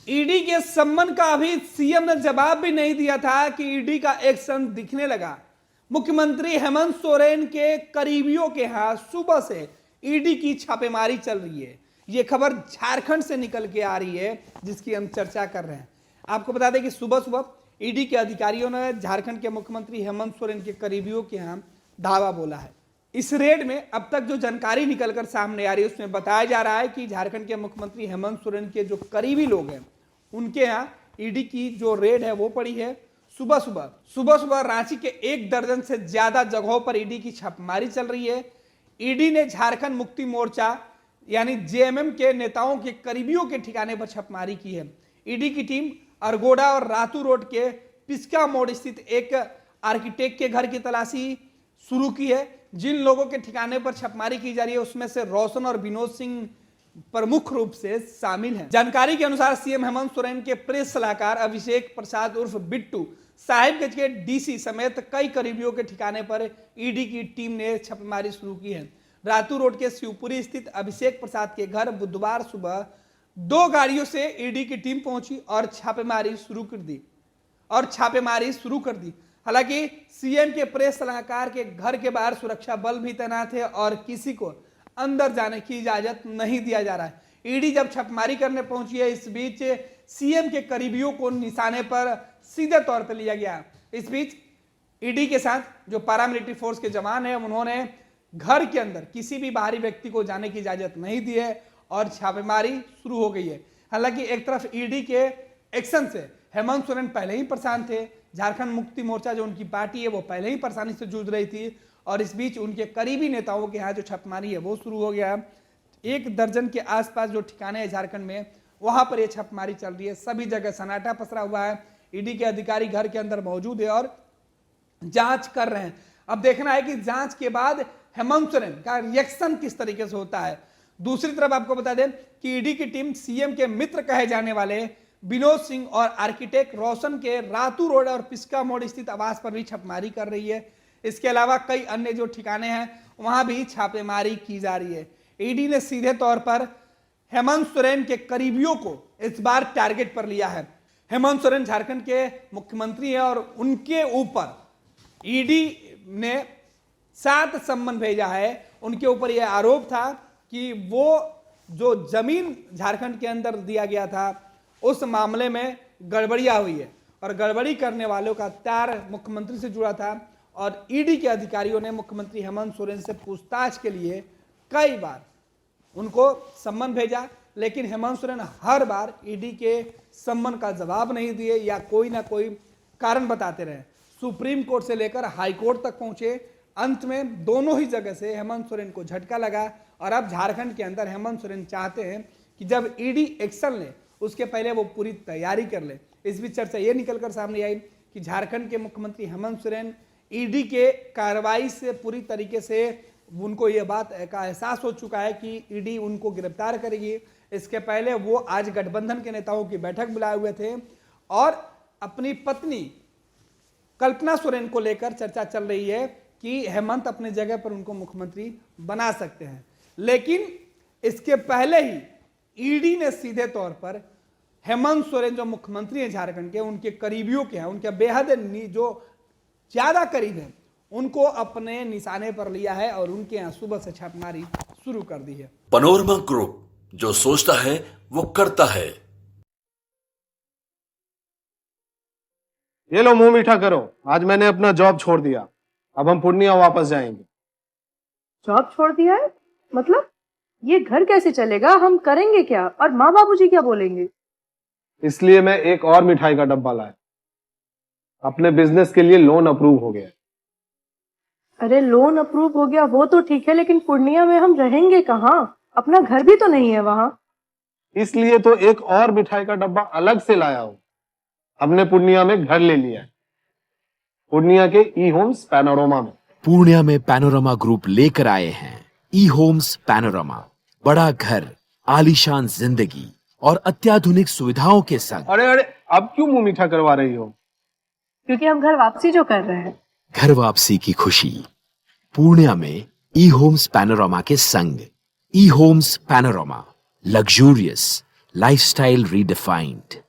ED के सम्मन का अभी सीएम ने जवाब भी नहीं दिया था कि ईडी का एक्शन दिखने लगा। मुख्यमंत्री हेमंत सोरेन के करीबियों के यहां सुबह से ईडी की छापेमारी चल रही है। यह खबर झारखंड से निकल के आ रही है जिसकी हम चर्चा कर रहे हैं। आपको बता दें कि सुबह सुबह ईडी के अधिकारियों ने झारखंड के मुख्यमंत्री हेमंत सोरेन के करीबियों के यहां धावा बोला है। इस रेड में अब तक जो जानकारी निकलकर सामने आ रही है उसमें बताया जा रहा है कि झारखंड के मुख्यमंत्री हेमंत सोरेन के जो करीबी लोग हैं उनके यहाँ ईडी की जो रेड है वो पड़ी है। सुबह सुबह रांची के 1 दर्जन से ज्यादा जगहों पर ईडी की छापेमारी चल रही है। ईडी ने झारखंड मुक्ति मोर्चा यानी जेएमएम के नेताओं के करीबियों के ठिकाने पर छापेमारी की है। ईडी की टीम अरगोड़ा और रातू रोड के पिस्का मोड़ स्थित एक आर्किटेक्ट के घर की तलाशी शुरू की है। जिन लोगों के ठिकाने पर छापेमारी की जा रही है उसमें से रोशन और विनोद सिंह प्रमुख रूप से शामिल हैं। जानकारी के अनुसार सीएम हेमंत सोरेन के प्रेस सलाहकार अभिषेक प्रसाद उर्फ बिट्टू, साहिबगंज के डीसी समेत कई करीबियों के ठिकाने पर ईडी की टीम ने छापेमारी शुरू की है। रातू रोड के शिवपुरी स्थित अभिषेक प्रसाद के घर बुधवार सुबह 2 गाड़ियों से ईडी की टीम पहुंची और छापेमारी शुरू कर दी। हालांकि सीएम के प्रेस सलाहकार के घर के बाहर सुरक्षा बल भी तैनात है और किसी को अंदर जाने की इजाजत नहीं दिया जा रहा है। ईडी जब छापेमारी करने पहुंची है, इस बीच सीएम के करीबियों को निशाने पर सीधे तौर पर लिया गया। इस बीच ईडी के साथ जो पैरामिलिट्री फोर्स के जवान हैं उन्होंने घर के अंदर किसी भी बाहरी व्यक्ति को जाने की इजाजत नहीं दी है और छापेमारी शुरू हो गई है। हालांकि एक तरफ ईडी के एक्शन से हेमंत सोरेन पहले ही परेशान थे। झारखंड मुक्ति मोर्चा जो उनकी पार्टी है वो पहले ही परेशानी से जूझ रही थी और इस बीच उनके करीबी नेताओं के यहाँ जो छापेमारी है वो शुरू हो गया। 1 दर्जन के आसपास जो ठिकाने हैं झारखंड में वहां पर यह छापेमारी चल रही है। सभी जगह सन्नाटा पसरा हुआ है। ईडी के अधिकारी घर के अंदर मौजूद है और जांच कर रहे हैं। अब देखना है कि जांच के बाद हेमंत सोरेन का रिएक्शन किस तरीके से होता है। दूसरी तरफ आपको बता दें कि ईडी की टीम सीएम के मित्र कहे जाने वाले विनोद सिंह और आर्किटेक्ट रोशन के रातू रोड और पिस्का मोड़ स्थित आवास पर भी छापेमारी कर रही है। इसके अलावा कई अन्य जो ठिकाने हैं वहां भी छापेमारी की जा रही है। ईडी ने सीधे तौर पर हेमंत सोरेन के करीबियों को इस बार टारगेट पर लिया है। हेमंत सोरेन झारखंड के मुख्यमंत्री हैं और उनके ऊपर ईडी ने 7 सम्मन भेजा है। उनके ऊपर यह आरोप था कि वो जो जमीन झारखंड के अंदर दिया गया था उस मामले में गड़बड़ियां हुई है और गड़बड़ी करने वालों का तार मुख्यमंत्री से जुड़ा था और ईडी के अधिकारियों ने मुख्यमंत्री हेमंत सोरेन से पूछताछ के लिए कई बार उनको सम्मन भेजा, लेकिन हेमंत सोरेन हर बार ईडी के सम्मन का जवाब नहीं दिए या कोई ना कोई कारण बताते रहे। सुप्रीम कोर्ट से लेकर हाई कोर्ट तक पहुंचे। अंत में दोनों ही जगह से हेमंत सोरेन को झटका लगा और अब झारखंड के अंदर हेमंत सोरेन चाहते हैं कि जब ईडी एक्शन ले उसके पहले वो पूरी तैयारी कर ले। इस बीच चर्चा ये निकलकर सामने आई कि झारखंड के मुख्यमंत्री हेमंत सोरेन ईडी के कार्रवाई से पूरी तरीके से उनको ये बात का एहसास हो चुका है कि ईडी उनको गिरफ्तार करेगी। इसके पहले वो आज गठबंधन के नेताओं की बैठक बुलाए हुए थे और अपनी पत्नी कल्पना सोरेन को लेकर चर्चा चल रही है कि हेमंत अपने जगह पर उनको मुख्यमंत्री बना सकते हैं। लेकिन इसके पहले ही ईडी ने सीधे तौर पर हेमंत सोरेन जो मुख्यमंत्री हैं झारखंड के, उनके करीबियों के हैं, उनके बेहद जो ज्यादा करीब हैं, उनको अपने निशाने पर लिया है और उनके यहां सुबह से छापेमारी शुरू कर दी है। पैनोरमा ग्रुप, जो सोचता है वो करता है। ये लो मुंह मीठा करो, आज मैंने अपना जॉब छोड़ दिया। अब हम पूर्णिया वापस जाएंगे। जॉब छोड़ दिया है? मतलब ये घर कैसे चलेगा? हम करेंगे क्या? और माँ बाबूजी क्या बोलेंगे? इसलिए मैं एक और मिठाई का डब्बा लाया। अपने बिजनेस के लिए लोन अप्रूव हो गया। अरे लोन अप्रूव हो गया वो तो ठीक है, लेकिन पूर्णिया में हम रहेंगे कहाँ? अपना घर भी तो नहीं है वहाँ। इसलिए तो एक और मिठाई का डब्बा अलग से लाया हूँ। हमने पूर्णिया में घर ले लिया है, पूर्णिया के ई होम्स पैनोरमा में। पूर्णिया में पैनोरमा ग्रुप लेकर आए हैं ई होम्स पैनोरमा। बड़ा घर, आलीशान जिंदगी और अत्याधुनिक सुविधाओं के संग। अरे अब क्यों मुंह मीठा करवा रही हो? क्योंकि हम घर वापसी जो कर रहे हैं। घर वापसी की खुशी पूर्णिया में ई होम्स पैनोरमा के संग। ई Homes Panorama, luxurious lifestyle redefined.